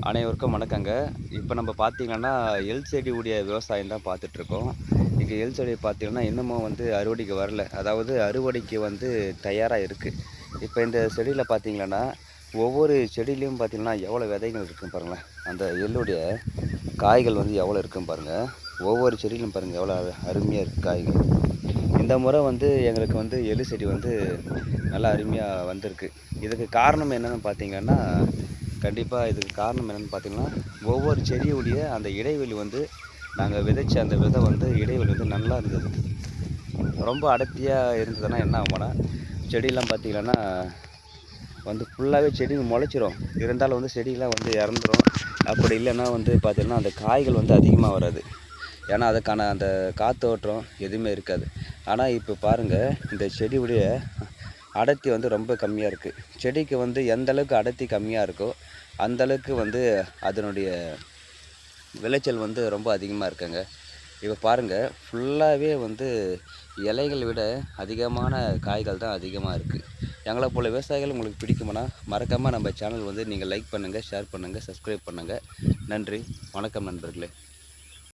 அனைவருக்கும் வணக்கங்க. இப்போ நம்ம பார்த்தீங்கன்னா, எள் செடியுடைய விவசாயம் தான் பார்த்துட்ருக்கோம். இங்க எள் செடி பார்த்தீங்கன்னா, இன்னமும் வந்து அறுவடைக்கு வரல. அதாவது அறுவடைக்கு வந்து தயாரா இருக்கு. இப்ப இந்த செடியில பார்த்தீங்கன்னா, ஒவ்வொரு செடியிலயும் பார்த்தீங்கன்னா, எவ்வளோ விதைகள் இருக்குன்னு பாருங்களேன். அந்த எள்ளுடைய காய்கள் வந்து எவ்வளோ இருக்குன்னு பாருங்க. ஒவ்வொரு செடியிலும் பாருங்க எவ்வளோ அருமையா இருக்கு காய்கள். இந்த முறை வந்து எங்களுக்கு வந்து எள்ளு செடி வந்து நல்லா அருமையா வந்திருக்கு. இதுக்கு காரணம் என்னன்னு பார்த்தீங்கன்னா, கண்டிப்பா இதுக்கு காரணம் என்னன்னு பார்த்தீங்கன்னா, ஒவ்வொரு செடியுடைய அந்த இடைவெளி வந்து நாங்க விதைச்ச அந்த விதை வந்து இடைவெளி வந்து நல்லா இருந்தது. ரொம்ப அடர்த்தியா இருந்ததுன்னா என்ன ஆகும்னா, செடியெல்லாம் பார்த்தீங்கன்னா, வந்து ஃபுல்லாவே செடி முளைச்சிரும். இருந்தாலும் வந்து செடியெல்லாம் வந்து இறந்துரும். அப்படி இல்லன்னா வந்து பார்த்தீங்கன்னா, அந்த காய்கள் வந்து அதிகமா வராது. ஏன்னா, அதுக்கான அந்த காத்தோட்டம் எதுவுமே இருக்காது. ஆனா, இப்போ பாருங்க, இந்த செடியுடைய அடர்த்தி வந்து ரொம்ப கம்மியா இருக்கு. செடிக்கு வந்து எந்த அளவுக்கு அடர்த்தி கம்மியா இருக்கோ, அந்த அளவுக்கு வந்து அதனுடைய விளைச்சல் வந்து ரொம்ப அதிகமா இருக்குங்க. இப்ப பாருங்க, ஃபுல்லாவே வந்து இலைகள விட அதிகமான காய்கள் தான் அதிகமா இருக்கு. எங்கள போல விவசாயிகள் உங்களுக்கு பிடிக்குமானா, மறக்காம நம்ம சேனல் வந்து நீங்க லைக் பண்ணுங்க, ஷேர் பண்ணுங்க, சப்ஸ்கிரைப் பண்ணுங்க. நன்றி. வணக்கம் நண்பர்களே.